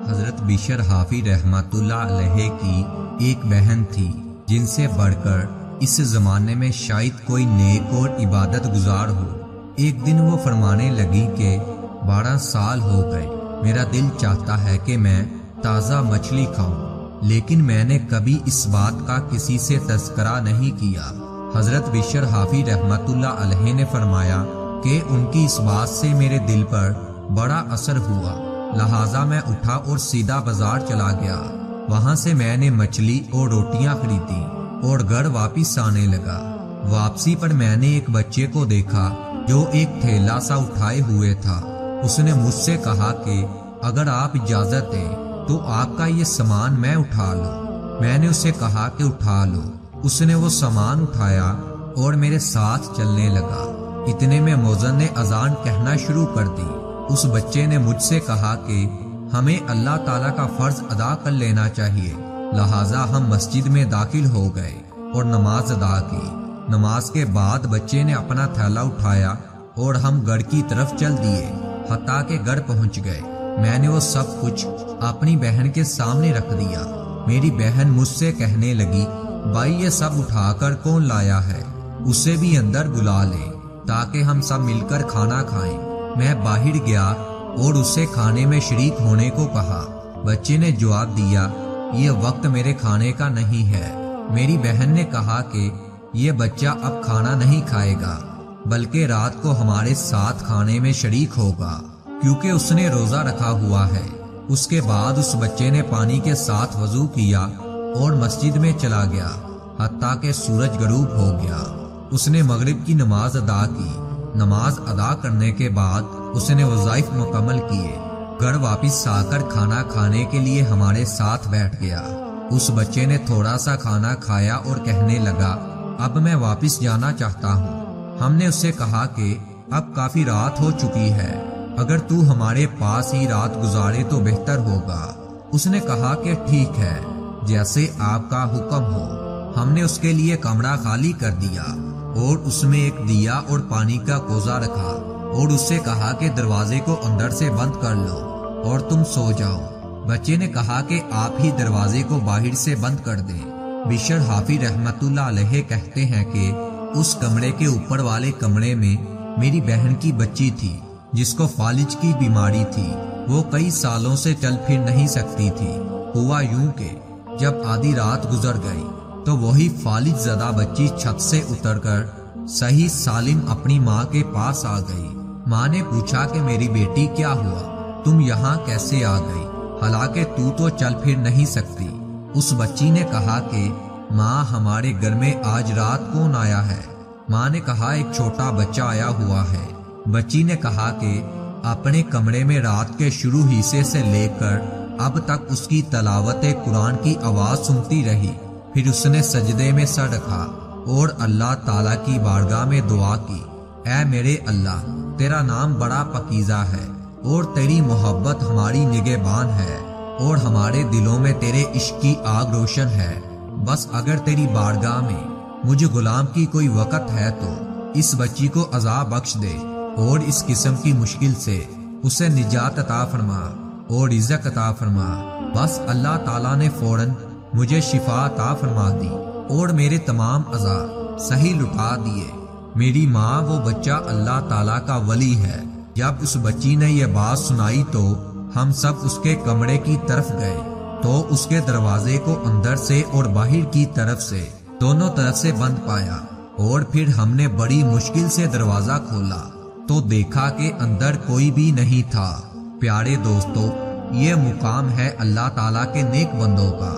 حضرت بشر حافی رحمت اللہ علیہ کی ایک بہن تھی جن سے بڑھ کر اس زمانے میں شاید کوئی نیک اور عبادت گزار ہو۔ ایک دن وہ فرمانے لگی کہ 12 سال ہو گئے، میرا دل چاہتا ہے کہ میں تازہ مچھلی کھاؤں، لیکن میں نے کبھی اس بات کا کسی سے تذکرہ نہیں کیا۔ حضرت بشر حافی رحمت اللہ علیہ نے فرمایا کہ ان کی اس بات سے میرے دل پر بڑا اثر ہوا، لہٰذا میں اٹھا اور سیدھا بازار چلا گیا۔ وہاں سے میں نے مچھلی اور روٹیاں خریدی اور گھر واپس آنے لگا۔ واپسی پر میں نے ایک بچے کو دیکھا جو ایک تھیلا سا اٹھائے ہوئے تھا۔ اس نے مجھ سے کہا کہ اگر آپ اجازت دیں تو آپ کا یہ سامان میں اٹھا لوں۔ میں نے اسے کہا کہ اٹھا لو۔ اس نے وہ سامان اٹھایا اور میرے ساتھ چلنے لگا۔ اتنے میں مؤذن نے اذان کہنا شروع کر دی۔ اس بچے نے مجھ سے کہا کہ ہمیں اللہ تعالیٰ کا فرض ادا کر لینا چاہیے، لہٰذا ہم مسجد میں داخل ہو گئے اور نماز ادا کی۔ نماز کے بعد بچے نے اپنا تھیلا اٹھایا اور ہم گھر کی طرف چل دیے۔ حتیٰ کہ گھر پہنچ گئے، میں نے وہ سب کچھ اپنی بہن کے سامنے رکھ دیا۔ میری بہن مجھ سے کہنے لگی، بھائی یہ سب اٹھا کر کون لایا ہے؟ اسے بھی اندر بلا لے تاکہ ہم سب مل کر کھانا کھائیں۔ میں باہر گیا اور اسے کھانے میں شریک ہونے کو کہا۔ بچے نے جواب دیا، یہ وقت میرے کھانے کا نہیں ہے۔ میری بہن نے کہا کہ یہ بچہ اب کھانا نہیں کھائے گا بلکہ رات کو ہمارے ساتھ کھانے میں شریک ہوگا، کیونکہ اس نے روزہ رکھا ہوا ہے۔ اس کے بعد اس بچے نے پانی کے ساتھ وضو کیا اور مسجد میں چلا گیا حتیٰ کہ سورج غروب ہو گیا۔ اس نے مغرب کی نماز ادا کی۔ نماز ادا کرنے کے بعد اس نے وظائف مکمل کیے۔ گھر واپس آ کر کھانا کھانے کے لیے ہمارے ساتھ بیٹھ گیا۔ اس بچے نے تھوڑا سا کھانا کھایا اور کہنے لگا، اب میں واپس جانا چاہتا ہوں۔ ہم نے اسے کہا کہ اب کافی رات ہو چکی ہے، اگر تو ہمارے پاس ہی رات گزارے تو بہتر ہوگا۔ اس نے کہا کہ ٹھیک ہے، جیسے آپ کا حکم ہو۔ ہم نے اس کے لیے کمرہ خالی کر دیا اور اس میں ایک دیا اور پانی کا کوزہ رکھا اور اس سے کہا کہ دروازے کو اندر سے بند کر لو اور تم سو جاؤ۔ بچے نے کہا کہ آپ ہی دروازے کو باہر سے بند کر دیں۔ بشر حافی رحمت اللہ علیہ کہتے ہیں کہ اس کمرے کے اوپر والے کمرے میں میری بہن کی بچی تھی جس کو فالج کی بیماری تھی۔ وہ کئی سالوں سے چل پھر نہیں سکتی تھی۔ ہوا یوں کہ جب آدھی رات گزر گئی تو وہی فالج زدہ بچی چھت سے اتر کر صحیح سالم اپنی ماں کے پاس آ گئی۔ ماں نے پوچھا کہ میری بیٹی کیا ہوا، تم یہاں کیسے آ گئی، حالانکہ تو چل پھر نہیں سکتی؟ اس بچی نے کہا کہ ماں ہمارے گھر میں آج رات کون آیا ہے؟ ماں نے کہا ایک چھوٹا بچہ آیا ہوا ہے۔ بچی نے کہا کہ اپنے کمرے میں رات کے شروع حصے سے لے کر اب تک اس کی تلاوت قرآن کی آواز سنتی رہی۔ پھر اس نے سجدے میں سر رکھا اور اللہ تعالیٰ کی بارگاہ میں دعا کی، اے میرے اللہ، تیرا نام بڑا پاکیزہ ہے اور تیری محبت ہماری نگہبان ہے اور ہمارے دلوں میں تیرے عشق کی آگ روشن ہے۔ بس اگر تیری بارگاہ میں مجھے غلام کی کوئی وقت ہے تو اس بچی کو عذاب بخش دے اور اس قسم کی مشکل سے اسے نجات عطا فرما اور رزق عطا فرما۔ بس اللہ تعالیٰ نے فوراً مجھے شفا عطا فرما دی اور میرے تمام عذاب صحیح لٹا دیے۔ میری ماں وہ بچہ اللہ تعالیٰ کا ولی ہے۔ جب اس بچی نے یہ بات سنائی تو ہم سب اس کے کمرے کی طرف گئے تو اس کے دروازے کو اندر سے اور باہر کی طرف سے دونوں طرف سے بند پایا، اور پھر ہم نے بڑی مشکل سے دروازہ کھولا تو دیکھا کہ اندر کوئی بھی نہیں تھا۔ پیارے دوستو، یہ مقام ہے اللہ تعالیٰ کے نیک بندوں کا۔